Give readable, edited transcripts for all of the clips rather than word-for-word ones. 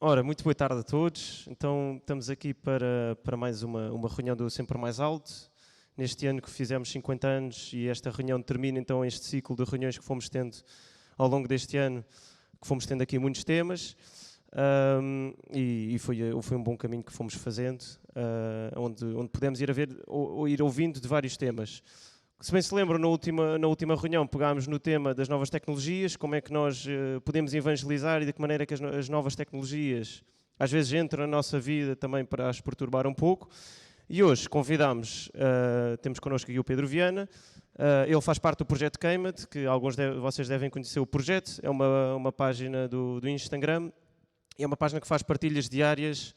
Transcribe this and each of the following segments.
Ora, muito boa tarde a todos. Então, estamos aqui para mais uma reunião do Sempre Mais Alto. Neste ano que fizemos 50 anos e esta reunião termina então este ciclo de reuniões que fomos tendo ao longo deste ano, que fomos tendo aqui muitos temas. E foi um bom caminho que fomos fazendo, onde pudemos ir a ver ou ir ouvindo de vários temas. Se bem se lembram, na última reunião pegámos no tema das novas tecnologias, como é que nós podemos evangelizar e de que maneira que as novas tecnologias às vezes entram na nossa vida também para as perturbar um pouco. E hoje convidámos, temos connosco aqui o Pedro Viana, ele faz parte do projeto Queima-te, que alguns de vocês devem conhecer o projeto, é uma página do Instagram, é uma página que faz partilhas diárias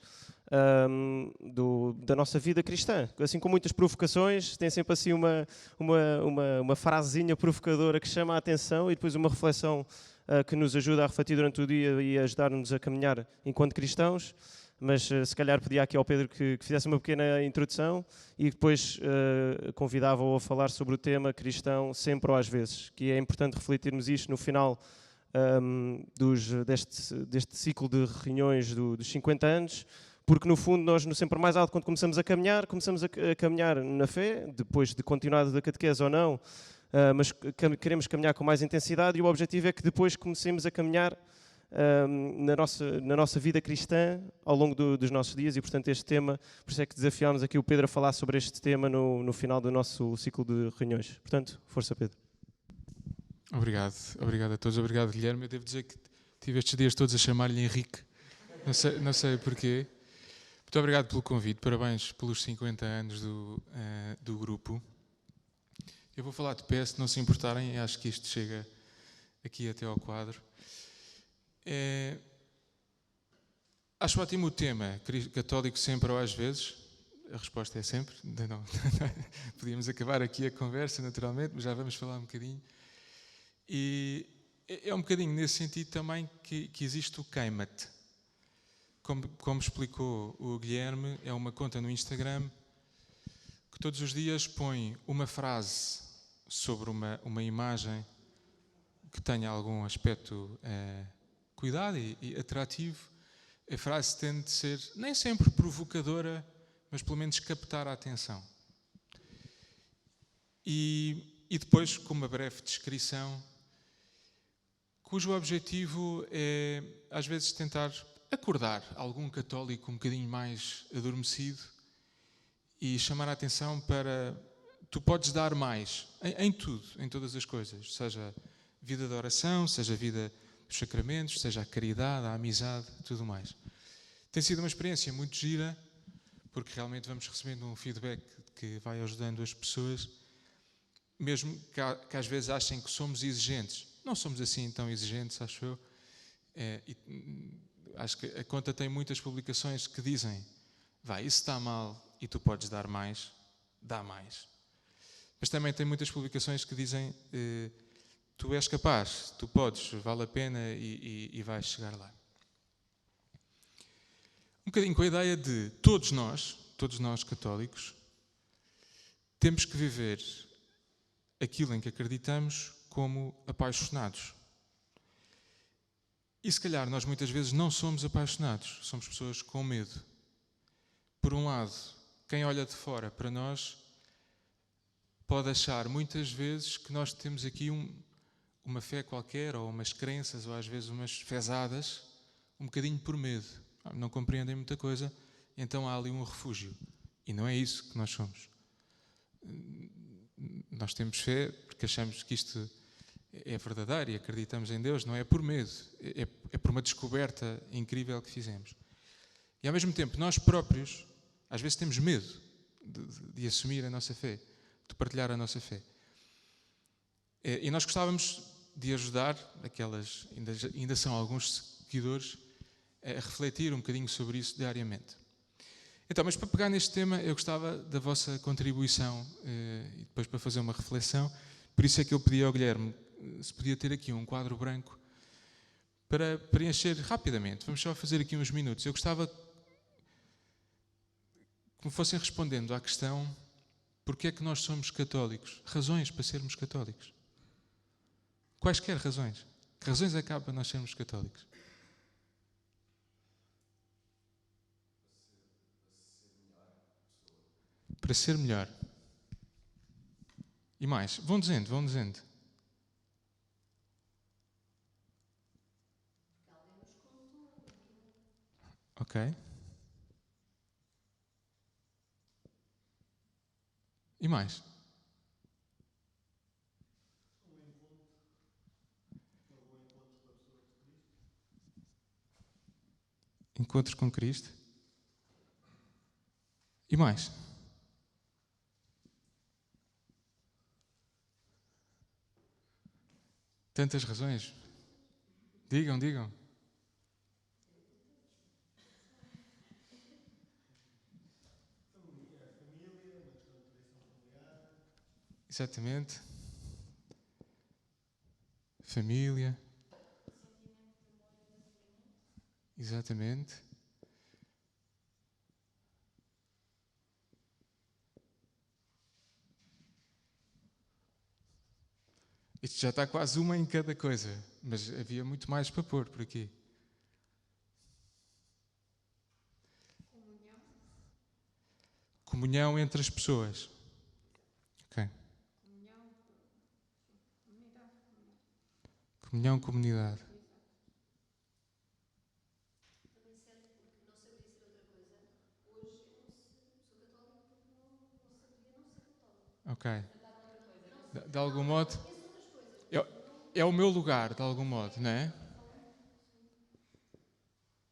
da nossa vida cristã, assim com muitas provocações, tem sempre assim uma frasezinha provocadora que chama a atenção e depois uma reflexão que nos ajuda a refletir durante o dia e a ajudar-nos a caminhar enquanto cristãos. Mas se calhar pedia aqui ao Pedro que fizesse uma pequena introdução e depois convidava-o a falar sobre o tema cristão sempre ou às vezes, que é importante refletirmos isto no final deste ciclo de reuniões dos 50 anos, porque no fundo nós no Sempre Mais Alto, quando começamos a caminhar na fé, depois de continuado da catequese ou não, mas queremos caminhar com mais intensidade e o objetivo é que depois comecemos a caminhar na nossa vida cristã ao longo dos nossos dias e portanto este tema, por isso é que desafiámos aqui o Pedro a falar sobre este tema no final do nosso ciclo de reuniões. Portanto, força Pedro. Obrigado a todos, obrigado Guilherme. Eu devo dizer que tive estes dias todos a chamar-lhe Henrique, não sei porquê. Muito obrigado pelo convite, parabéns pelos 50 anos do grupo. Eu vou falar de pé, se não se importarem, acho que isto chega aqui até ao quadro. Acho ótimo o tema, católico sempre ou às vezes. A resposta é sempre, não. Podíamos acabar aqui a conversa naturalmente, mas já vamos falar um bocadinho. E é um bocadinho nesse sentido também que existe o Queima-te. Como explicou o Guilherme, é uma conta no Instagram que todos os dias põe uma frase sobre uma imagem que tenha algum aspecto cuidado e atrativo. A frase tende a ser nem sempre provocadora, mas pelo menos captar a atenção. E depois, com uma breve descrição, cujo objetivo é, às vezes, tentar acordar algum católico um bocadinho mais adormecido e chamar a atenção para tu podes dar mais, em tudo, em todas as coisas, seja vida de oração, seja vida dos sacramentos, seja a caridade, a amizade, tudo mais. Tem sido uma experiência muito gira, porque realmente vamos recebendo um feedback que vai ajudando as pessoas, mesmo que às vezes achem que somos exigentes. Não somos assim tão exigentes, acho eu. Acho que a conta tem muitas publicações que dizem isso está mal e tu podes dar mais, dá mais. Mas também tem muitas publicações que dizem tu és capaz, tu podes, vale a pena e vais chegar lá. Um bocadinho com a ideia de todos nós católicos, temos que viver aquilo em que acreditamos como apaixonados. E se calhar nós muitas vezes não somos apaixonados, somos pessoas com medo. Por um lado, quem olha de fora para nós pode achar muitas vezes que nós temos aqui uma fé qualquer, ou umas crenças, ou às vezes umas fezadas, um bocadinho por medo. Não compreendem muita coisa, então há ali um refúgio. E não é isso que nós somos. Nós temos fé porque achamos que isto é verdadeiro e acreditamos em Deus, não é por medo, é por uma descoberta incrível que fizemos. E ao mesmo tempo, nós próprios, às vezes temos medo de assumir a nossa fé, de partilhar a nossa fé. E nós gostávamos de ajudar aquelas, ainda são alguns seguidores, a refletir um bocadinho sobre isso diariamente. Então, mas para pegar neste tema, eu gostava da vossa contribuição e depois para fazer uma reflexão. Por isso é que eu pedi ao Guilherme se podia ter aqui um quadro branco para preencher rapidamente. Vamos só fazer aqui uns minutos. Eu gostava que me fossem respondendo à questão: porque é que nós somos católicos? Razões para sermos católicos. Quaisquer razões. Que razões é que há para nós sermos católicos? para ser melhor. E mais, vão dizendo. Ok. E mais? Encontros com Cristo. E mais? Tantas razões. Digam. Exatamente. Família. Exatamente. Isto já está quase uma em cada coisa, mas havia muito mais para pôr por aqui. Comunhão entre as pessoas. Ok. Comunhão, comunidade. Também serve porque não saberia ser outra coisa. Hoje eu não sou católico porque não saberia não ser católico. Ok. De algum modo, Conheço outras coisas. é o meu lugar, de algum modo, não é?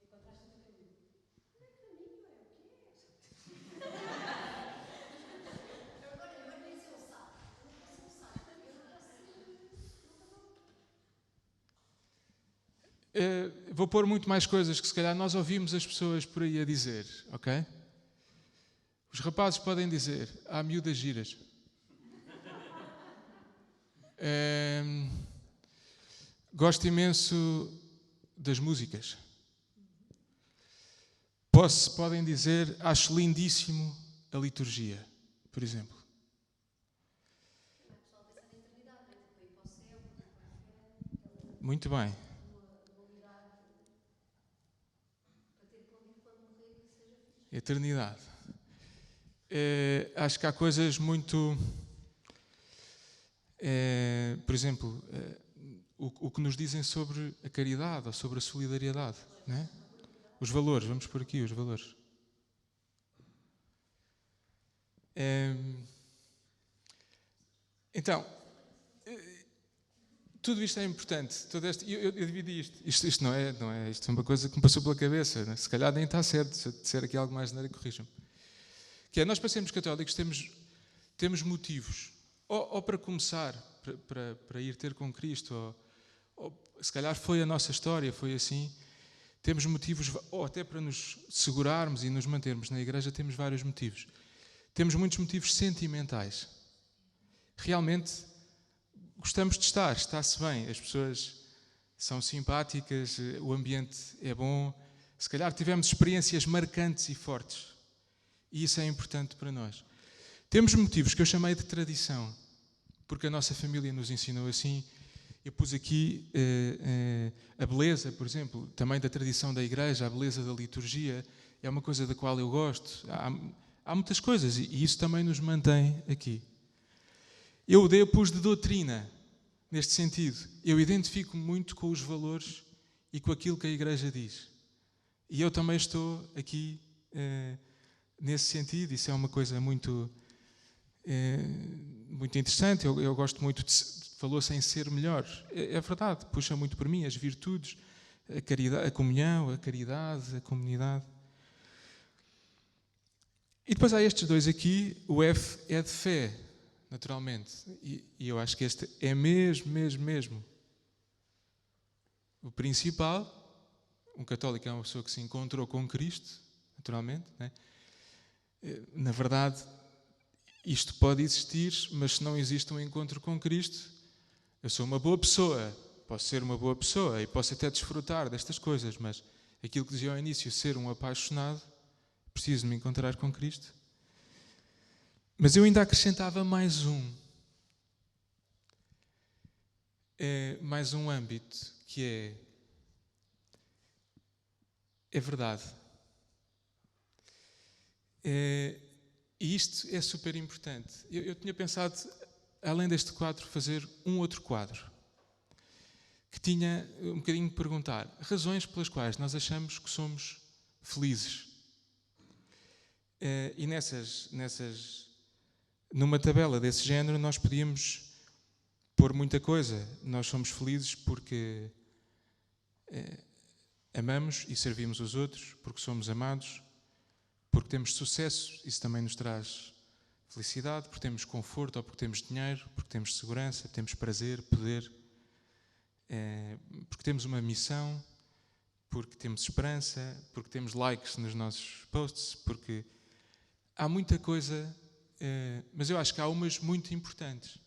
Encontraste o teu caminho. Não é caminho, é o quê? Agora nem ser um sapo. Eu não posso ser um sapo. Eu não posso ser. Vou pôr muito mais coisas que se calhar nós ouvimos as pessoas por aí a dizer, ok? Os rapazes podem dizer, há miúdas giras. Gosto imenso das músicas. Podem dizer, acho lindíssimo a liturgia, por exemplo. O pessoal pensa na eternidade, né? Tipo, ir para o céu, para o inferno. Muito bem. Uma dualidade para ter convite quando morrer que seja fixe. Eternidade. Acho que há coisas muito... por exemplo, o que nos dizem sobre a caridade ou sobre a solidariedade, né? Os valores, vamos por aqui, os valores. Então, tudo isto é importante. Eu dividi isto. Isto não é. Isto é uma coisa que me passou pela cabeça. Né? Se calhar nem está certo. Se eu disser aqui algo mais, corrijam-me. Que é, nós para sermos católicos temos motivos. Ou para começar, para ir ter com Cristo, ou se calhar foi a nossa história, foi assim. Temos motivos, ou até para nos segurarmos e nos mantermos na igreja, temos vários motivos. Temos muitos motivos sentimentais. Realmente gostamos de estar, está-se bem, as pessoas são simpáticas, o ambiente é bom. Se calhar tivemos experiências marcantes e fortes. E isso é importante para nós. Temos motivos que eu chamei de tradição, porque a nossa família nos ensinou assim. Eu pus aqui a beleza, por exemplo, também da tradição da igreja, a beleza da liturgia, é uma coisa da qual eu gosto. Há muitas coisas e isso também nos mantém aqui. Eu pus de doutrina, neste sentido. Eu identifico muito com os valores e com aquilo que a igreja diz. E eu também estou aqui nesse sentido. Isso é uma coisa muito interessante. Eu gosto muito falou-se em ser melhor. É verdade, puxa muito por mim as virtudes, a caridade, a comunhão, a caridade, a comunidade. E depois há estes dois aqui, o F é de fé, naturalmente. E eu acho que este é mesmo. O principal, um católico é uma pessoa que se encontrou com Cristo, naturalmente. Né? Na verdade, isto pode existir, mas se não existe um encontro com Cristo, eu sou uma boa pessoa, posso ser uma boa pessoa e posso até desfrutar destas coisas, mas aquilo que dizia ao início, ser um apaixonado, preciso me encontrar com Cristo. Mas eu ainda acrescentava mais um âmbito, que é verdade. E isto é super importante. Eu tinha pensado, além deste quadro, fazer um outro quadro, que tinha um bocadinho de perguntar razões pelas quais nós achamos que somos felizes. E numa tabela desse género, nós podíamos pôr muita coisa. Nós somos felizes porque amamos e servimos os outros, porque somos amados, porque temos sucesso, isso também nos traz felicidade, porque temos conforto, ou porque temos dinheiro, porque temos segurança, temos prazer, poder, porque temos uma missão, porque temos esperança, porque temos likes nos nossos posts, porque há muita coisa, mas eu acho que há umas muito importantes.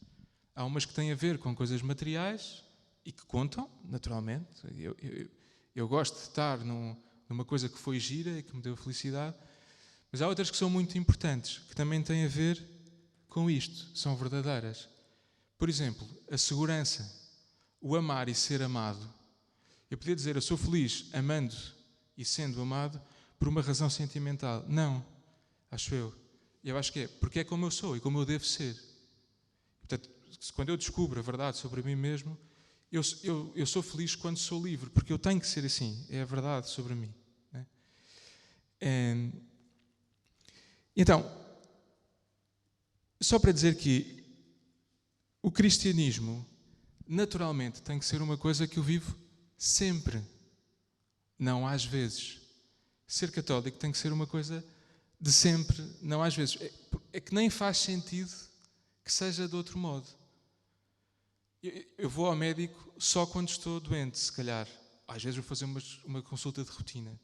Há umas que têm a ver com coisas materiais e que contam, naturalmente. Eu gosto de estar numa coisa que foi gira e que me deu felicidade, mas há outras que são muito importantes, que também têm a ver com isto, são verdadeiras. Por exemplo, a segurança, o amar e ser amado. Eu podia dizer, eu sou feliz amando e sendo amado por uma razão sentimental. Não, acho eu. Eu acho que é porque é como eu sou e como eu devo ser. Portanto, quando eu descubro a verdade sobre mim mesmo, eu sou feliz quando sou livre, porque eu tenho que ser assim. É a verdade sobre mim. Né? Então, só para dizer que o cristianismo, naturalmente, tem que ser uma coisa que eu vivo sempre, não às vezes. Ser católico tem que ser uma coisa de sempre, não às vezes. É que nem faz sentido que seja de outro modo. Eu vou ao médico só quando estou doente, se calhar. Às vezes vou fazer uma consulta de rotina.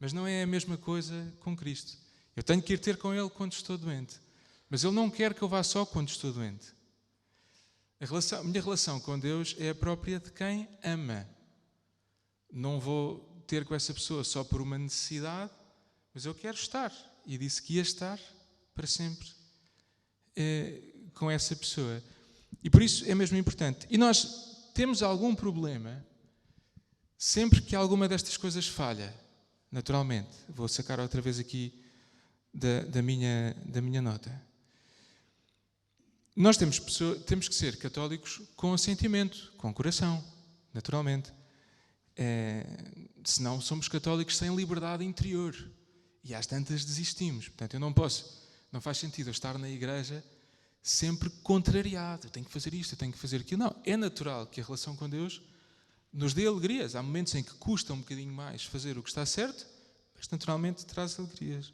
Mas não é a mesma coisa com Cristo. Eu tenho que ir ter com Ele quando estou doente. Mas Ele não quer que eu vá só quando estou doente. A minha relação com Deus é a própria de quem ama. Não vou ter com essa pessoa só por uma necessidade, mas eu quero estar. E disse que ia estar para sempre com essa pessoa. E por isso é mesmo importante. E nós temos algum problema sempre que alguma destas coisas falha. Naturalmente. Vou sacar outra vez aqui da minha nota. Nós temos que ser católicos com sentimento, com coração, naturalmente. Senão somos católicos sem liberdade interior. E às tantas desistimos. Portanto, não faz sentido eu estar na igreja sempre contrariado. Eu tenho que fazer isto, eu tenho que fazer aquilo. Não, é natural que a relação com Deus nos dê alegrias. Há momentos em que custa um bocadinho mais fazer o que está certo, mas naturalmente traz alegrias.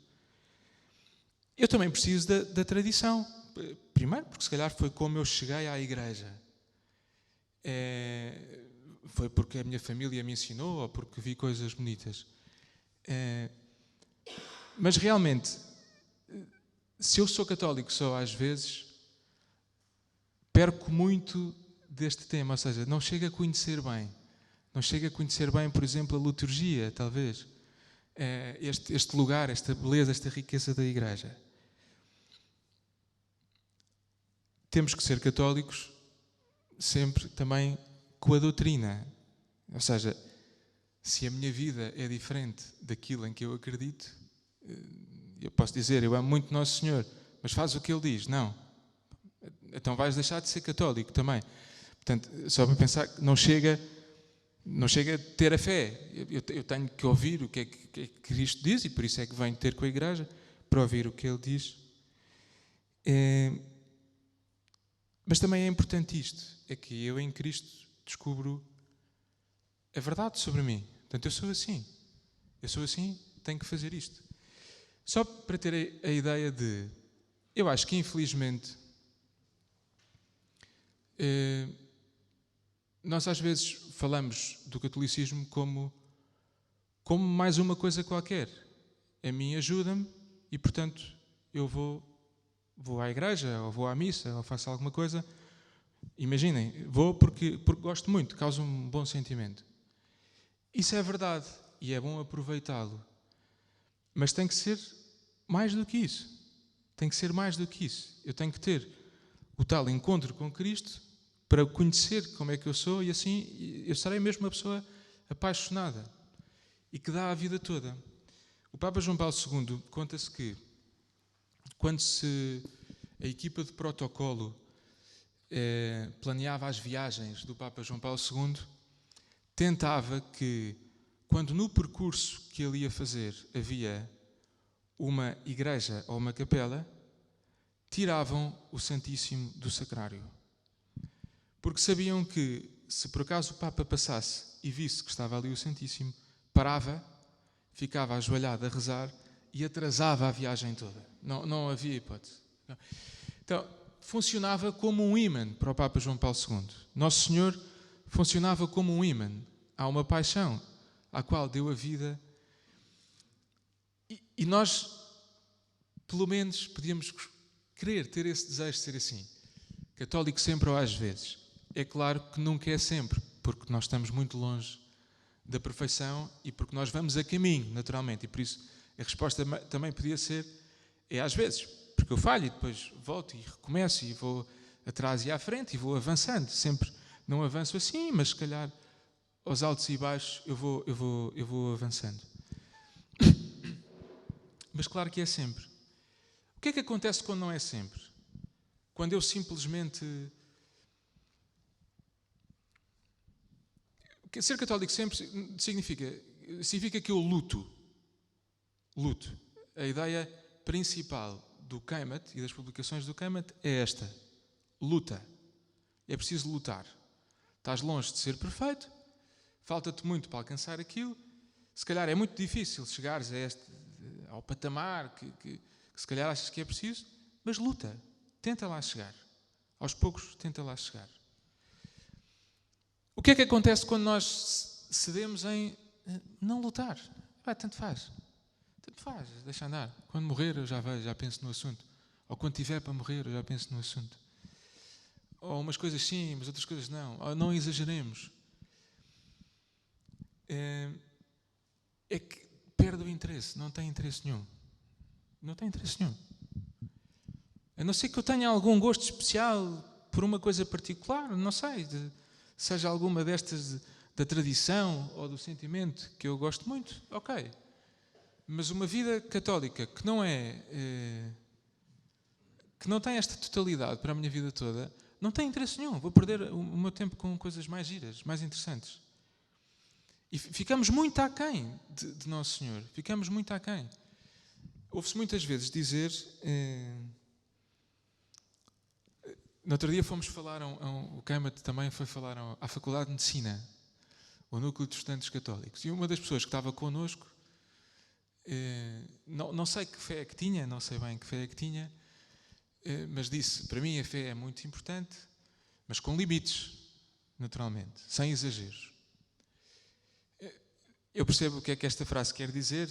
Eu também preciso da tradição. Primeiro, porque se calhar foi como eu cheguei à igreja. Foi porque a minha família me ensinou ou porque vi coisas bonitas. Mas realmente, se eu sou católico só às vezes, perco muito deste tema. Ou seja, não chego a conhecer bem. Não chego a conhecer bem, por exemplo, a liturgia, talvez. Este lugar, esta beleza, esta riqueza da igreja. Temos que ser católicos sempre também com a doutrina. Ou seja, se a minha vida é diferente daquilo em que eu acredito, eu posso dizer, eu amo muito Nosso Senhor, mas faz o que Ele diz. Não. Então vais deixar de ser católico também. Portanto, só para pensar que não chega a ter a fé. Eu tenho que ouvir o que é que Cristo diz e por isso é que venho ter com a igreja, para ouvir o que Ele diz. Mas também é importante isto, é que eu em Cristo descubro a verdade sobre mim. Portanto, eu sou assim, tenho que fazer isto. Só para ter a ideia de, eu acho que infelizmente, nós às vezes falamos do catolicismo como mais uma coisa qualquer. A mim ajuda-me e, portanto, eu vou à igreja, ou vou à missa, ou faço alguma coisa. Imaginem, vou porque gosto muito, causa um bom sentimento. Isso é verdade e é bom aproveitá-lo. Mas tem que ser mais do que isso. Tem que ser mais do que isso. Eu tenho que ter o tal encontro com Cristo para conhecer como é que eu sou e assim eu serei mesmo uma pessoa apaixonada e que dá a vida toda. O Papa João Paulo II conta-se que quando a equipa de protocolo planeava as viagens do Papa João Paulo II, tentava que, quando no percurso que ele ia fazer havia uma igreja ou uma capela, tiravam o Santíssimo do Sacrário. Porque sabiam que, se por acaso o Papa passasse e visse que estava ali o Santíssimo, parava, ficava ajoelhado a rezar e atrasava a viagem toda. Não havia hipótese. Então, funcionava como um ímã para o Papa João Paulo II. Nosso Senhor funcionava como um ímã. Há uma paixão à qual deu a vida. E nós, pelo menos, podíamos querer ter esse desejo de ser assim. Católico sempre ou às vezes. É claro que nunca é sempre, porque nós estamos muito longe da perfeição e porque nós vamos a caminho, naturalmente. E por isso a resposta também podia ser, às vezes, porque eu falho e depois volto e recomeço e vou atrás e à frente e vou avançando. Sempre não avanço assim, mas se calhar aos altos e baixos eu vou avançando. Mas claro que é sempre. O que é que acontece quando não é sempre? Quando eu simplesmente... Ser católico sempre significa que eu luto. Luto. A ideia principal do Keimet e das publicações do Keimet é esta. Luta. É preciso lutar. Estás longe de ser perfeito, falta-te muito para alcançar aquilo. Se calhar é muito difícil chegares ao patamar que se calhar achas que é preciso, mas luta. Tenta lá chegar. Aos poucos, tenta lá chegar. O que é que acontece quando nós cedemos em não lutar? Tanto faz. Tanto faz, deixa andar. Quando morrer eu já vejo, já penso no assunto. Ou quando tiver para morrer eu já penso no assunto. Ou umas coisas sim, mas outras coisas não. Ou não exageremos. É que perde o interesse, não tem interesse nenhum. Não tem interesse nenhum. A não ser que eu tenha algum gosto especial por uma coisa particular, não sei, seja alguma destas da tradição ou do sentimento que eu gosto muito, ok. Mas uma vida católica que não tem esta totalidade para a minha vida toda, não tem interesse nenhum. Vou perder o meu tempo com coisas mais giras, mais interessantes. E ficamos muito aquém de Nosso Senhor. Ficamos muito aquém. Ouve-se muitas vezes dizer... No outro dia fomos falar, o Keimet também foi falar à Faculdade de Medicina, o Núcleo de Estudantes Católicos. E uma das pessoas que estava connosco, não sei que fé é que tinha, não sei bem que fé é que tinha, mas disse, para mim a fé é muito importante, mas com limites, naturalmente, sem exageros. Eu percebo o que é que esta frase quer dizer,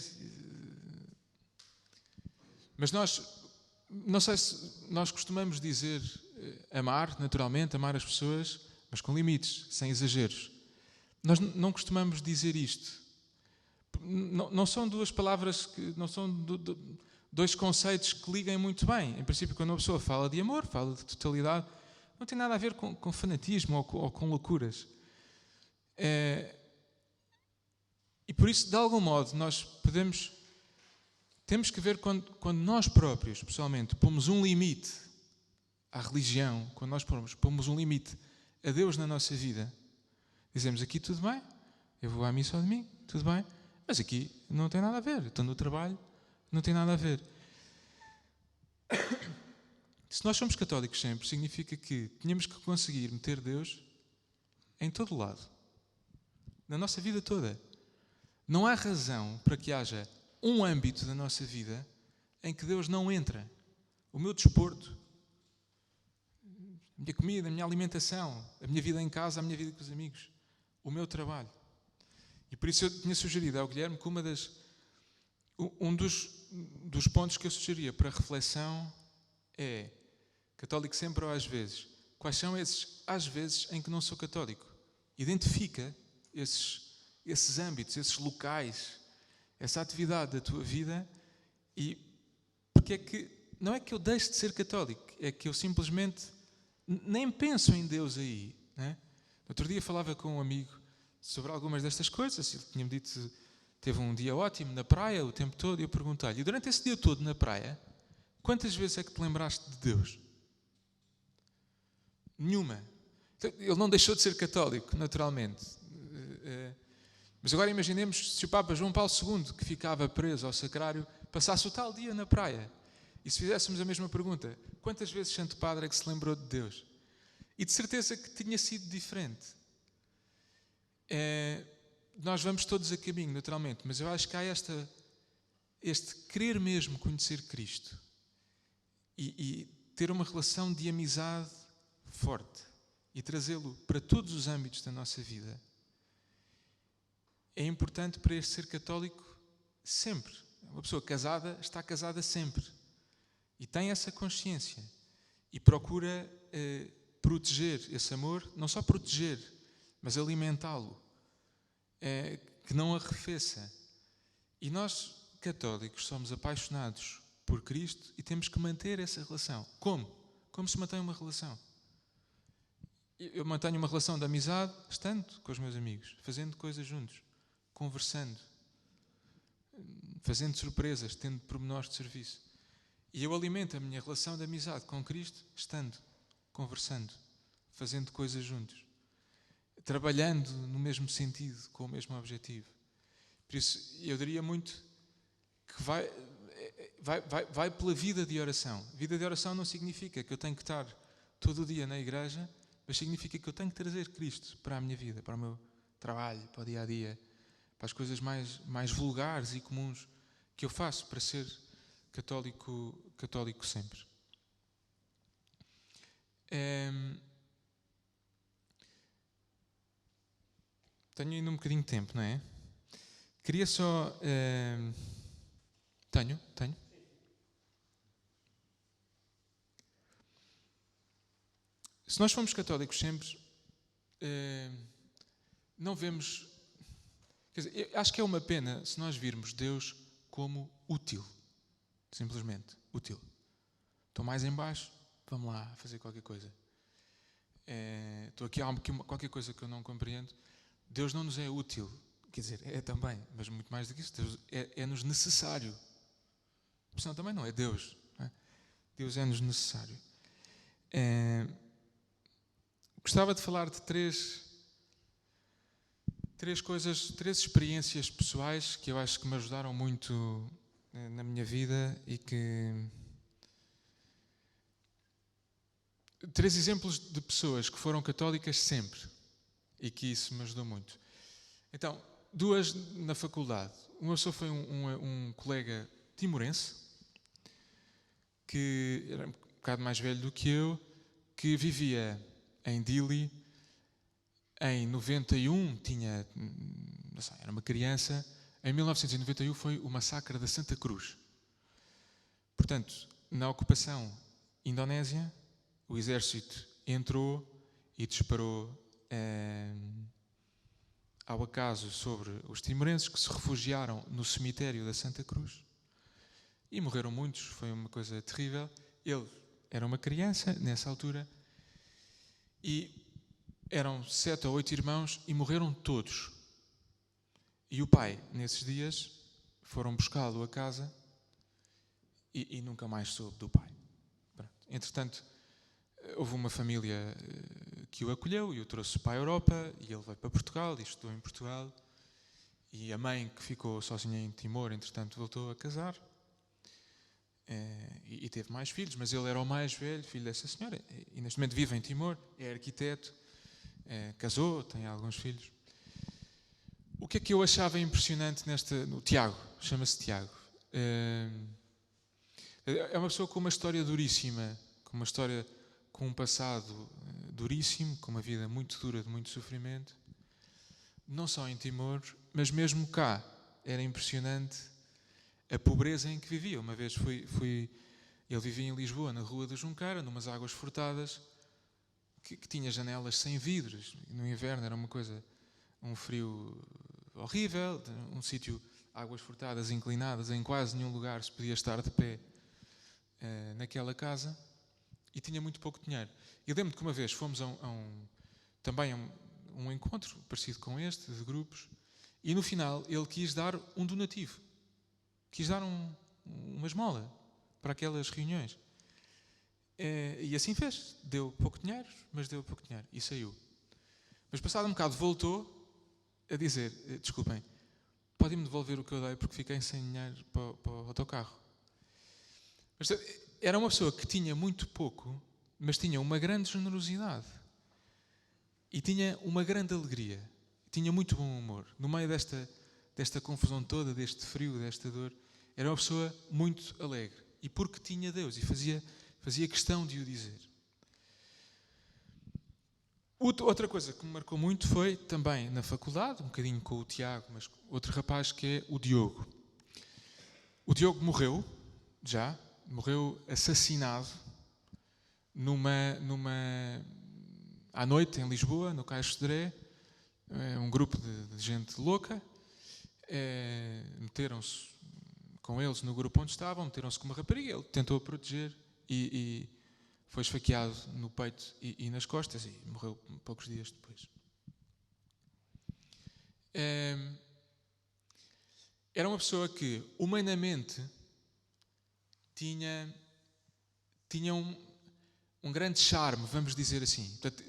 mas não sei se nós costumamos dizer amar, naturalmente, amar as pessoas, mas com limites, sem exageros. Nós não costumamos dizer isto. Não são duas palavras, não são dois conceitos que liguem muito bem. Em princípio, quando uma pessoa fala de amor, fala de totalidade, não tem nada a ver com fanatismo ou com loucuras. E por isso, de algum modo, nós temos que ver quando nós próprios, pessoalmente, pomos um limite à religião, quando nós pomos um limite a Deus na nossa vida, dizemos aqui tudo bem, eu vou à missa ao domingo, tudo bem, mas aqui não tem nada a ver, estou no trabalho, não tem nada a ver. Se nós somos católicos sempre, significa que tínhamos que conseguir meter Deus em todo o lado, na nossa vida toda. Não há razão para que haja um âmbito da nossa vida em que Deus não entra. O meu desporto, a minha comida, a minha alimentação, a minha vida em casa, a minha vida com os amigos, o meu trabalho. E por isso eu tinha sugerido ao Guilherme que um dos pontos que eu sugeria para reflexão é, católico sempre ou às vezes, quais são esses às vezes em que não sou católico? Identifica esses âmbitos, esses locais, essa atividade da tua vida, e porque é que não é que eu deixe de ser católico, é que eu simplesmente nem penso em Deus aí, né? Outro dia falava com um amigo sobre algumas destas coisas. Ele tinha-me dito que teve um dia ótimo na praia o tempo todo, e eu perguntei-lhe, e durante esse dia todo na praia, Quantas vezes é que te lembraste de Deus? Nenhuma. Ele não deixou de ser católico, naturalmente. Mas agora imaginemos se o Papa João Paulo II, que ficava preso ao sacrário, passasse o tal dia na praia. E se fizéssemos a mesma pergunta, quantas vezes Santo Padre é que se lembrou de Deus? E de certeza que tinha sido diferente. Nós vamos todos a caminho, naturalmente, mas eu acho que há este querer mesmo conhecer Cristo e ter uma relação de amizade forte e trazê-lo para todos os âmbitos da nossa vida. É importante para este ser católico sempre. Uma pessoa casada está casada sempre e tem essa consciência e procura proteger esse amor, não só proteger, mas alimentá-lo, que não arrefeça. E nós, católicos, somos apaixonados por Cristo e temos que manter essa relação. Como? Como se mantém uma relação? Eu mantenho uma relação de amizade estando com os meus amigos, fazendo coisas juntos, conversando, fazendo surpresas, tendo pormenores de serviço. E eu alimento a minha relação de amizade com Cristo estando, conversando, fazendo coisas juntos, trabalhando no mesmo sentido, com o mesmo objetivo. Por isso, eu diria muito que vai pela vida de oração. Vida de oração não significa que eu tenho que estar todo o dia na igreja, mas significa que eu tenho que trazer Cristo para a minha vida, para o meu trabalho, para o dia-a-dia, para as coisas mais vulgares e comuns que eu faço para ser católico sempre. Tenho ainda um bocadinho de tempo, não é? Queria só... Tenho. Se nós formos católicos sempre, não vemos... Quer dizer, eu acho que é uma pena se nós virmos Deus como útil. Simplesmente útil. Estou mais em baixo, vamos lá fazer qualquer coisa. Estou aqui, há qualquer coisa que eu não compreendo. Deus não nos é útil. Quer dizer, é também, mas muito mais do que isso. Deus é-nos necessário. Senão também não é Deus. Não é? Deus é-nos necessário. Gostava de falar de três experiências pessoais que eu acho que me ajudaram muito na minha vida e que... Três exemplos de pessoas que foram católicas sempre e que isso me ajudou muito. Então, duas na faculdade. Uma pessoa foi um colega timorense que era um bocado mais velho do que eu, que vivia em Dili. Em 91 tinha, não sei, era uma criança. Em 1991 foi o massacre da Santa Cruz. Portanto, na ocupação indonésia, o exército entrou e disparou ao acaso sobre os timorenses que se refugiaram no cemitério da Santa Cruz. E morreram muitos, foi uma coisa terrível. Ele era uma criança nessa altura e eram 7 ou 8 irmãos e morreram todos. E o pai, nesses dias, foram buscá-lo a casa e nunca mais soube do pai. Pronto. Entretanto, houve uma família que o acolheu e o trouxe para a Europa e ele veio para Portugal e estudou em Portugal. E a mãe, que ficou sozinha em Timor, entretanto, voltou a casar e teve mais filhos, mas ele era o mais velho, filho dessa senhora, e neste momento vive em Timor, é arquiteto, casou, tem alguns filhos. O que é que eu achava impressionante no Tiago, chama-se Tiago. É uma pessoa com uma história duríssima, com um passado duríssimo, com uma vida muito dura, de muito sofrimento. Não só em Timor, mas mesmo cá. Era impressionante a pobreza em que vivia. Uma vez ele vivia em Lisboa, na Rua da Junqueira, numas águas furtadas, que tinha janelas sem vidros. No inverno era um frio horrível, um sítio, águas furtadas, inclinadas, em quase nenhum lugar se podia estar de pé naquela casa, e tinha muito pouco dinheiro. Eu lembro que uma vez fomos a um encontro parecido com este, de grupos, e no final ele quis dar um donativo, quis dar uma esmola, para aquelas reuniões. E assim fez. Deu pouco dinheiro, mas deu pouco dinheiro. E saiu. Mas passado um bocado voltou a dizer, desculpem, podem-me devolver o que eu dei porque fiquei sem dinheiro para o autocarro. Mas, era uma pessoa que tinha muito pouco, mas tinha uma grande generosidade. E tinha uma grande alegria. Tinha muito bom humor. No meio desta confusão toda, deste frio, desta dor, era uma pessoa muito alegre. E porque tinha Deus e fazia questão de o dizer. Outra coisa que me marcou muito foi também na faculdade, um bocadinho com o Tiago, mas outro rapaz que é o Diogo. O Diogo morreu assassinado à noite em Lisboa, no Cais de Sodré, um grupo de gente louca, meteram-se com eles no grupo onde estavam, meteram-se com uma rapariga, ele tentou a proteger e foi esfaqueado no peito e nas costas e morreu poucos dias depois. Era uma pessoa que, humanamente, tinha um grande charme, vamos dizer assim. Portanto,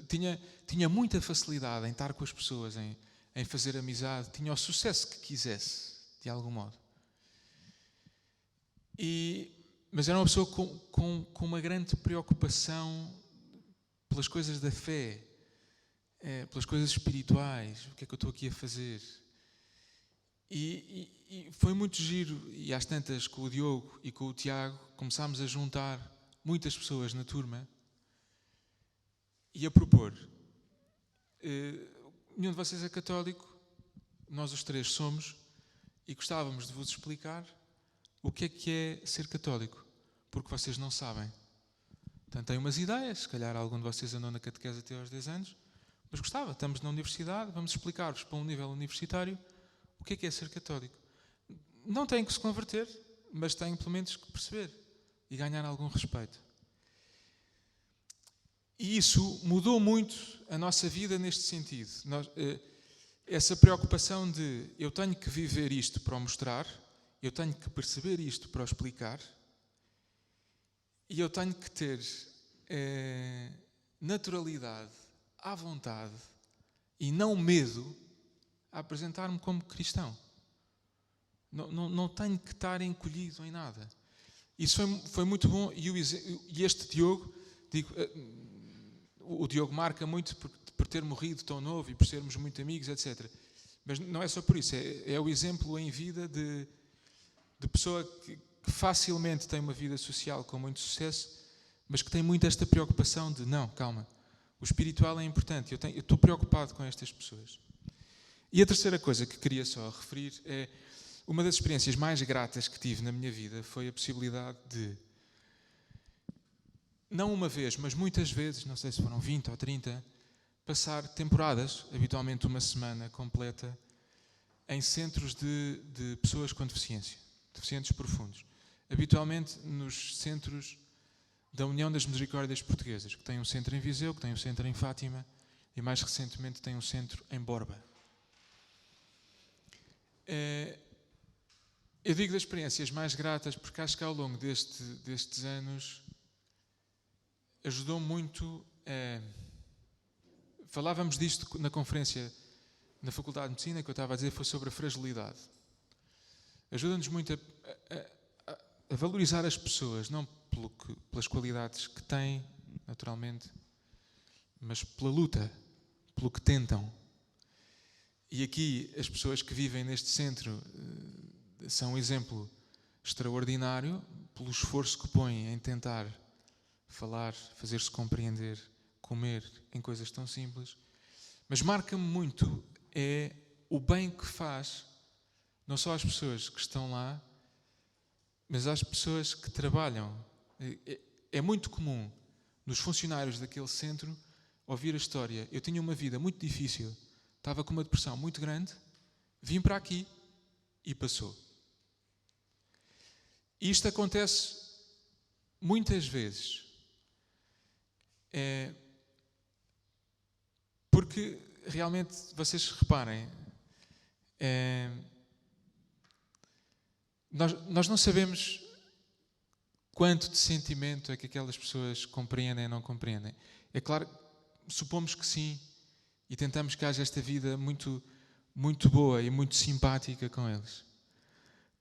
tinha muita facilidade em estar com as pessoas, em fazer amizade, tinha o sucesso que quisesse, de algum modo. Mas era uma pessoa com uma grande preocupação pelas coisas da fé, pelas coisas espirituais, o que é que eu estou aqui a fazer. E foi muito giro, e às tantas com o Diogo e com o Tiago começámos a juntar muitas pessoas na turma e a propor. Nenhum de vocês é católico, nós os três somos, e gostávamos de vos explicar o que é ser católico, porque vocês não sabem. Portanto, têm umas ideias, se calhar algum de vocês andou na catequese até aos 10 anos, mas gostava, estamos na universidade, vamos explicar-vos para um nível universitário o que é ser católico. Não têm que se converter, mas têm pelo menos que perceber e ganhar algum respeito. E isso mudou muito a nossa vida neste sentido. Essa preocupação de eu tenho que viver isto para o mostrar, eu tenho que perceber isto para o explicar, e eu tenho que ter naturalidade, à vontade e não medo a apresentar-me como cristão. Não tenho que estar encolhido em nada. Isso foi muito bom. E este Diogo, o Diogo marca muito por ter morrido tão novo e por sermos muito amigos, etc. Mas não é só por isso. É o exemplo em vida de pessoa que facilmente tem uma vida social com muito sucesso, mas que tem muito esta preocupação de, não, calma, o espiritual é importante, eu estou preocupado com estas pessoas. E a terceira coisa que queria só referir é, uma das experiências mais gratas que tive na minha vida foi a possibilidade de, não uma vez, mas muitas vezes, não sei se foram 20 ou 30, passar temporadas, habitualmente uma semana completa, em centros de pessoas com deficiência, deficientes profundos. Habitualmente nos centros da União das Misericórdias Portuguesas, que tem um centro em Viseu, que tem um centro em Fátima e mais recentemente tem um centro em Borba. Eu digo das experiências mais gratas porque acho que ao longo destes anos ajudou muito. Falávamos disto na conferência na Faculdade de Medicina, que eu estava a dizer, foi sobre a fragilidade. Ajuda-nos muito a valorizar as pessoas, não pelas qualidades que têm, naturalmente, mas pela luta, pelo que tentam. E aqui as pessoas que vivem neste centro são um exemplo extraordinário pelo esforço que põem em tentar falar, fazer-se compreender, comer em coisas tão simples. Mas marca-me muito o bem que faz, não só às pessoas que estão lá, mas às pessoas que trabalham. É muito comum nos funcionários daquele centro ouvir a história. Eu tinha uma vida muito difícil, estava com uma depressão muito grande, vim para aqui e passou. E isto acontece muitas vezes. Porque realmente, vocês reparem, nós não sabemos quanto de sentimento é que aquelas pessoas compreendem ou não compreendem. É claro, supomos que sim, e tentamos que haja esta vida muito, muito boa e muito simpática com eles.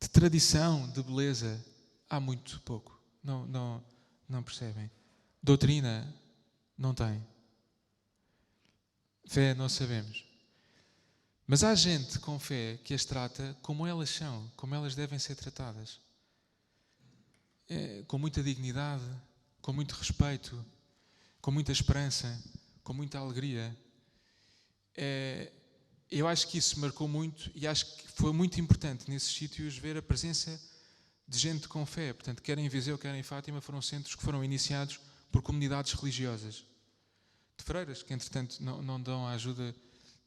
De tradição, de beleza, há muito pouco. Não percebem. Doutrina, não tem. Fé, não sabemos. Mas há gente com fé que as trata como elas são, como elas devem ser tratadas. Com muita dignidade, com muito respeito, com muita esperança, com muita alegria. Eu acho que isso marcou muito e acho que foi muito importante nesses sítios ver a presença de gente com fé. Portanto, quer em Viseu, quer em Fátima, foram centros que foram iniciados por comunidades religiosas. De freiras, que entretanto não dão a ajuda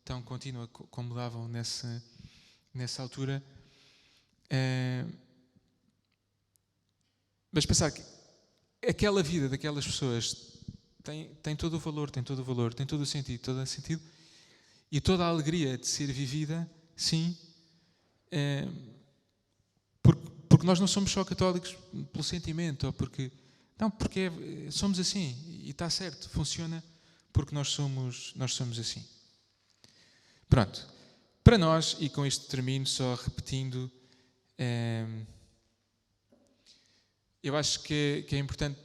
tão contínua como davam nessa altura. Mas pensar que aquela vida daquelas pessoas tem todo o valor, tem todo o sentido, todo o sentido e toda a alegria de ser vivida, sim, porque nós não somos só católicos pelo sentimento, ou porque somos assim, e está certo, funciona porque nós somos assim. Pronto, para nós, e com isto termino só repetindo, eu acho que é importante,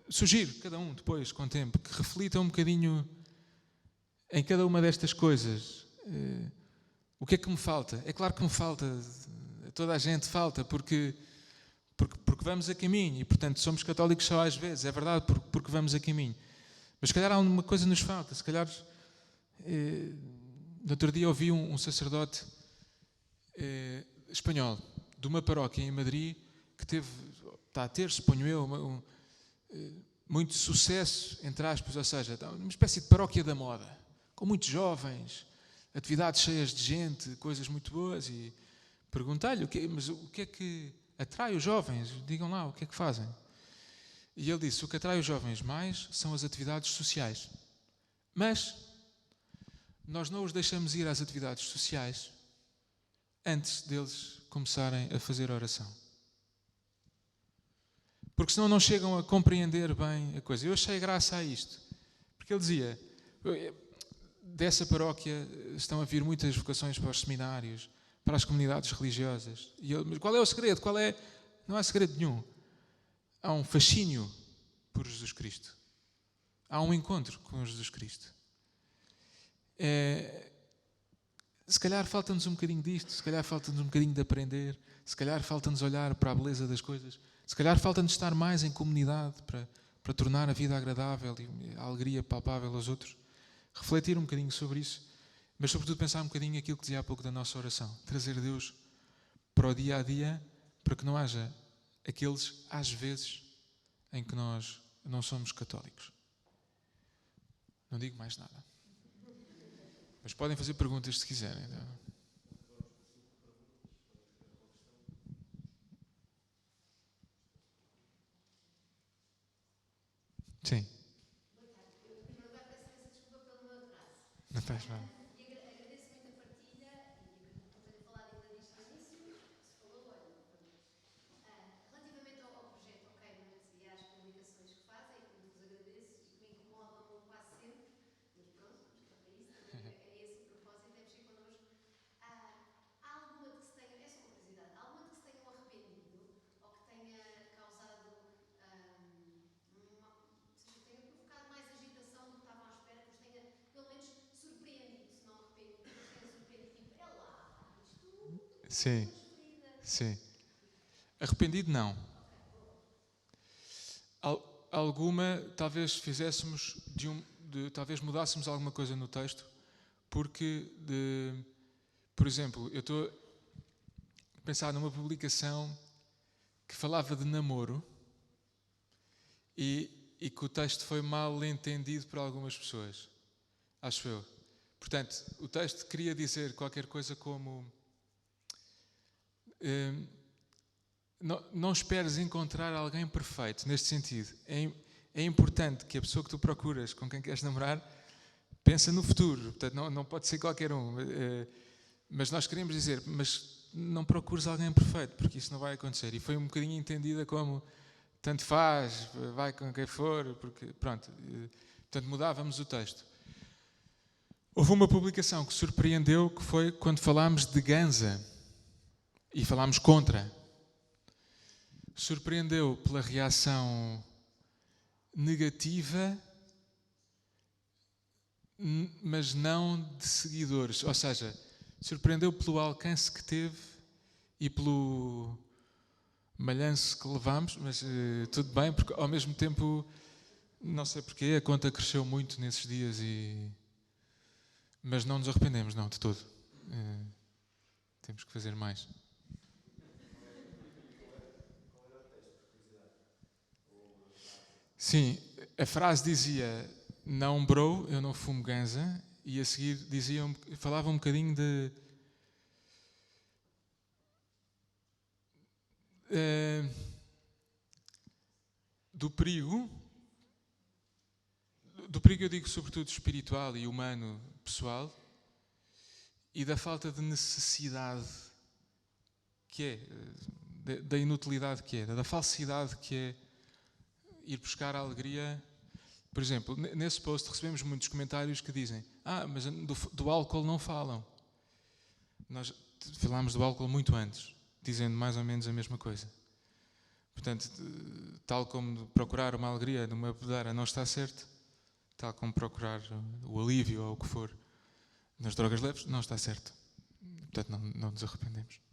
sugiro cada um depois, com o tempo, que reflita um bocadinho em cada uma destas coisas. O que é que me falta? É claro que me falta, a toda a gente falta, porque vamos a caminho, e portanto somos católicos só às vezes, é verdade, porque vamos a caminho. Mas se calhar há uma coisa que nos falta, se calhar... No outro dia ouvi um sacerdote espanhol de uma paróquia em Madrid que está a ter, suponho eu, muito sucesso, entre aspas, ou seja, uma espécie de paróquia da moda, com muitos jovens, atividades cheias de gente, coisas muito boas, e perguntei-lhe, mas o que é que atrai os jovens? Digam lá, o que é que fazem? E ele disse, o que atrai os jovens mais são as atividades sociais. Mas nós não os deixamos ir às atividades sociais antes deles começarem a fazer oração. Porque senão não chegam a compreender bem a coisa. Eu achei graça a isto. Porque ele dizia, dessa paróquia estão a vir muitas vocações para os seminários, para as comunidades religiosas. Mas qual é o segredo? Não há segredo nenhum. Há um fascínio por Jesus Cristo. Há um encontro com Jesus Cristo. Se calhar falta-nos um bocadinho disto, se calhar falta-nos um bocadinho de aprender, se calhar falta-nos olhar para a beleza das coisas, se calhar falta-nos estar mais em comunidade para tornar a vida agradável e a alegria palpável aos outros. Refletir um bocadinho sobre isso, mas sobretudo pensar um bocadinho aquilo que dizia há pouco da nossa oração. Trazer Deus para o dia a dia, para que não haja aqueles, às vezes, em que nós não somos católicos. Não digo mais nada. Mas podem fazer perguntas se quiserem. Sim. Eu, em primeiro lugar, peço imensa desculpa pelo meu atraso. Não faz mal. E agradeço muito a partilha, e acredito que não tenha falado ainda disto no início, se falou, olha, relativamente ao projeto, ok, e às publicações que fazem, que vos agradeço e que me incomodam quase sempre, mas pronto, está para isso, é esse o propósito, é mexer connosco. Há alguma de que se tenham, é só uma curiosidade, há alguma de que se tenham arrependido ou que tenha causado, tenha provocado mais agitação do que estavam à espera, que os tenha pelo menos surpreendido, se não arrependido, que os tenha surpreendido, tipo, é lá, isto Sim. é Sim. Arrependido, não. Alguma, talvez fizéssemos talvez mudássemos alguma coisa no texto, porque, por exemplo, eu estou a pensar numa publicação que falava de namoro e que o texto foi mal entendido por algumas pessoas, acho eu. Portanto, o texto queria dizer qualquer coisa como não esperes encontrar alguém perfeito, neste sentido. É importante que a pessoa que tu procuras, com quem queres namorar, pense no futuro. Portanto, não pode ser qualquer um. Mas nós queremos dizer, mas não procures alguém perfeito, porque isso não vai acontecer. E foi um bocadinho entendida como, tanto faz, vai com quem for, porque pronto. Portanto, mudávamos o texto. Houve uma publicação que surpreendeu, que foi quando falámos de Ganza e falámos contra. Surpreendeu pela reação negativa, mas não de seguidores. Ou seja, surpreendeu pelo alcance que teve e pelo malhanço que levámos, mas tudo bem, porque ao mesmo tempo, não sei porquê, a conta cresceu muito nesses dias, mas não nos arrependemos, não, de todo. Temos que fazer mais. Sim, a frase dizia: não bro, eu não fumo ganza, e a seguir falava um bocadinho do perigo, eu digo sobretudo espiritual e humano, pessoal, e da falta de necessidade que é, da inutilidade que é, da falsidade que é ir buscar a alegria. Por exemplo, nesse post recebemos muitos comentários que dizem: mas do álcool não falam. Nós falámos do álcool muito antes, dizendo mais ou menos a mesma coisa. Portanto, tal como procurar uma alegria numa bebedeira não está certo, tal como procurar o alívio ou o que for nas drogas leves não está certo. Portanto, não nos arrependemos.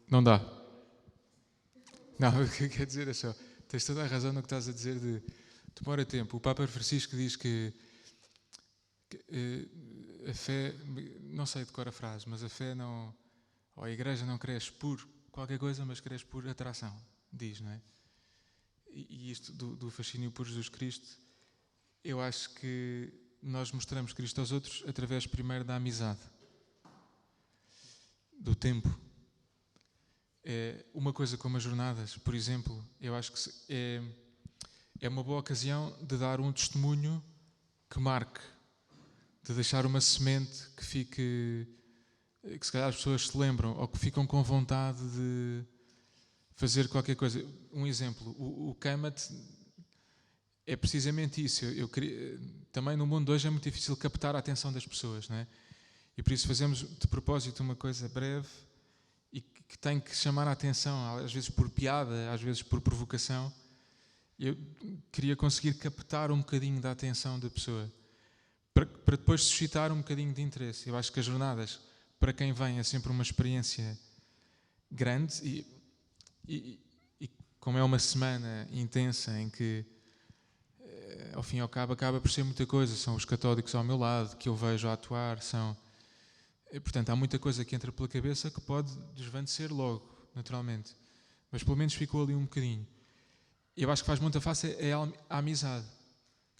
Não dá. Não, o que quer dizer é só, tens toda a razão no que estás a dizer de demora tempo. O Papa Francisco diz que a fé, não sei de cor a frase, mas a fé não, ou a igreja não cresce por qualquer coisa, mas cresce por atração, diz, não é? E isto do fascínio por Jesus Cristo, eu acho que nós mostramos Cristo aos outros através primeiro da amizade, do tempo. Uma coisa como as jornadas, por exemplo, eu acho que é uma boa ocasião de dar um testemunho que marque, de deixar uma semente que fique, que se calhar as pessoas se lembram ou que ficam com vontade de fazer qualquer coisa. Um exemplo, o Kamat é precisamente isso. Também no mundo de hoje é muito difícil captar a atenção das pessoas, não é? E por isso fazemos de propósito uma coisa breve e que tem que chamar a atenção, às vezes por piada, às vezes por provocação. Eu queria conseguir captar um bocadinho da atenção da pessoa para depois suscitar um bocadinho de interesse. Eu acho que as jornadas, para quem vem, é sempre uma experiência grande e como é uma semana intensa em que, ao fim e ao cabo, acaba por ser muita coisa. São os católicos ao meu lado, que eu vejo a atuar, portanto, há muita coisa que entra pela cabeça que pode desvanecer logo, naturalmente. Mas pelo menos ficou ali um bocadinho. Eu acho que faz muita face a amizade.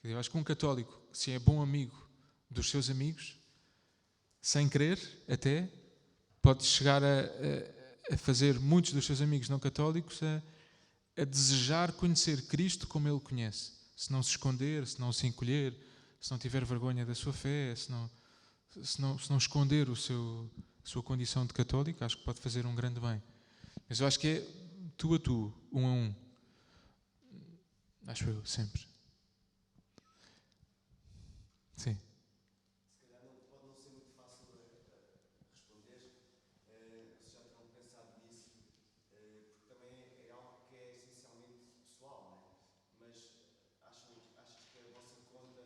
Eu acho que um católico, se é bom amigo dos seus amigos, sem querer até, pode chegar a fazer muitos dos seus amigos não católicos a desejar conhecer Cristo como Ele conhece. Se não se esconder, se não se encolher, se não tiver vergonha da sua fé, se não esconder a sua condição de católico, acho que pode fazer um grande bem. Mas eu acho que é tu a tu, um a um. Acho eu, sempre. Sim. Se calhar pode não ser muito fácil responder, se já terão pensado nisso, porque também é algo que é essencialmente pessoal, não é? Mas achas que a vossa conta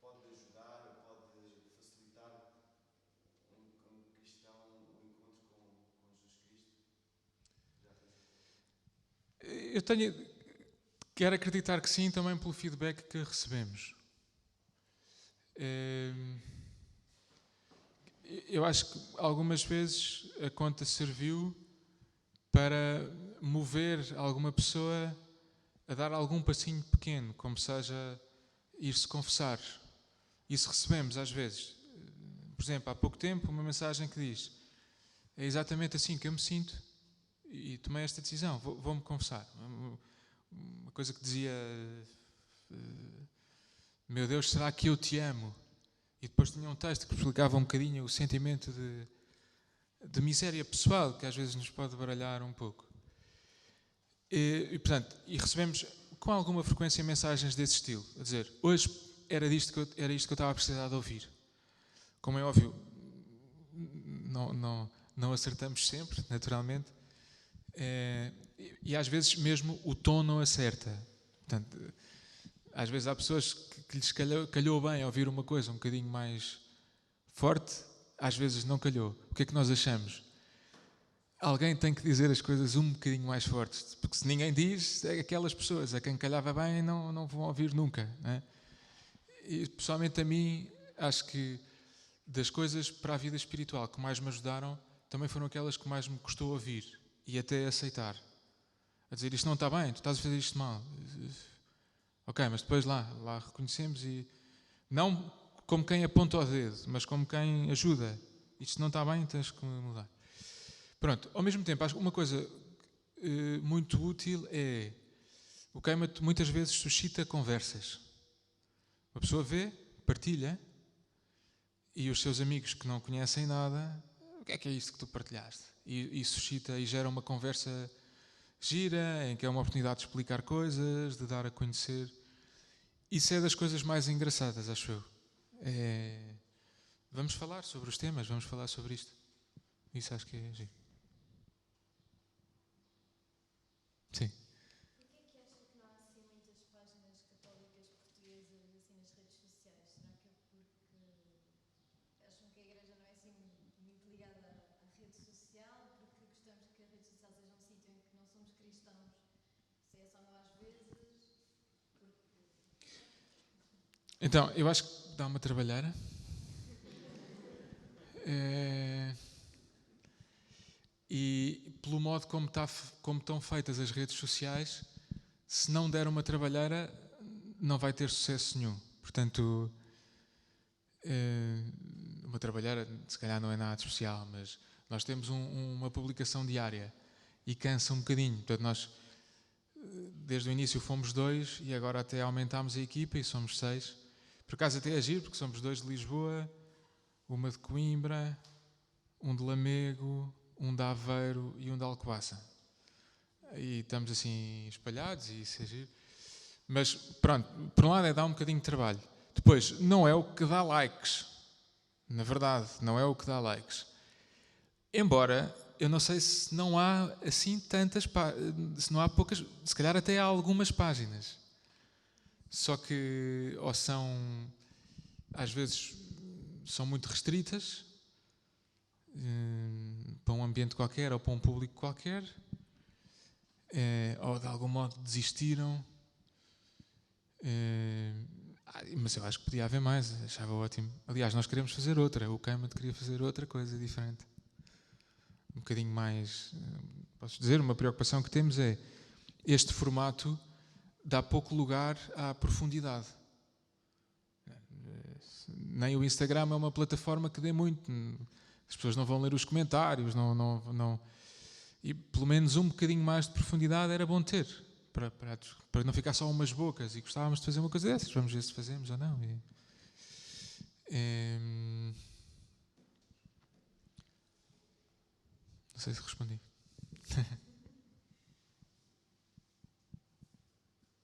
pode ajudar, pode facilitar um cristão, um encontro com Jesus Cristo? Já pensaste? Quero acreditar que sim, também pelo feedback que recebemos. Eu acho que algumas vezes a conta serviu para mover alguma pessoa a dar algum passinho pequeno, como seja ir-se confessar. Isso recebemos às vezes. Por exemplo, há pouco tempo, uma mensagem que diz: é exatamente assim que eu me sinto e tomei esta decisão, vou-me confessar. Uma coisa que dizia: meu Deus, será que eu te amo? E depois tinha um texto que explicava um bocadinho o sentimento de miséria pessoal que às vezes nos pode baralhar um pouco. Portanto, recebemos com alguma frequência mensagens desse estilo, a dizer: hoje era isto que eu estava a precisar de ouvir. Como é óbvio, não acertamos sempre, naturalmente, e às vezes mesmo o tom não acerta. Portanto, às vezes há pessoas que lhes calhou bem ouvir uma coisa um bocadinho mais forte, às vezes não calhou. O que é que nós achamos? Alguém tem que dizer as coisas um bocadinho mais fortes, porque se ninguém diz, aquelas pessoas a quem calhava bem não vão ouvir nunca, não é? E pessoalmente a mim, acho que das coisas para a vida espiritual que mais me ajudaram, também foram aquelas que mais me custou ouvir e até aceitar. A dizer: isto não está bem, tu estás a fazer isto mal. Ok, mas depois lá reconhecemos, e não como quem aponta o dedo, mas como quem ajuda. Isto não está bem, tens que mudar. Pronto, ao mesmo tempo, acho que uma coisa muito útil é o Queima muitas vezes suscita conversas. Uma pessoa vê, partilha, e os seus amigos que não conhecem nada: o que é isto que tu partilhaste? E suscita e gera uma conversa gira, em que é uma oportunidade de explicar coisas, de dar a conhecer. Isso é das coisas mais engraçadas, acho eu. Vamos falar sobre os temas, vamos falar sobre isto. Isso acho que é giro. Sim. Porquê que acha que não há assim muitas páginas católicas portuguesas assim nas redes sociais? Será que é porque acham que a igreja não é assim muito ligada à rede social? Porque gostamos que a rede social seja um sítio em que não somos cristãos? Se é só não às vezes? Então, eu acho que dá uma trabalheira. E pelo modo como estão feitas as redes sociais, se não der uma trabalheira, não vai ter sucesso nenhum. Portanto, uma trabalheira se calhar não é nada especial, mas nós temos uma publicação diária e cansa um bocadinho. Portanto, nós desde o início fomos 2 e agora até aumentámos a equipa e somos 6. Por acaso até é giro, porque somos 2 de Lisboa, uma de Coimbra, um de Lamego, um de Aveiro e um de Alcobaça. E estamos assim espalhados e isso é giro. Mas pronto, por um lado é dar um bocadinho de trabalho. Depois, não é o que dá likes. Na verdade, não é o que dá likes. Embora, eu não sei se não há assim tantas se não há poucas, se calhar até há algumas páginas. Só que ou são, às vezes, são muito restritas para um ambiente qualquer ou para um público qualquer, ou de algum modo desistiram. Mas eu acho que podia haver mais, achava ótimo. Aliás, nós queremos fazer outra, o Queima queria fazer outra coisa diferente. Um bocadinho mais, posso dizer, uma preocupação que temos é este formato dá pouco lugar à profundidade. Nem o Instagram é uma plataforma que dê muito. As pessoas não vão ler os comentários, não. E pelo menos um bocadinho mais de profundidade era bom ter, para não ficar só umas bocas. E gostávamos de fazer uma coisa dessas, vamos ver se fazemos ou não. Não sei se respondi.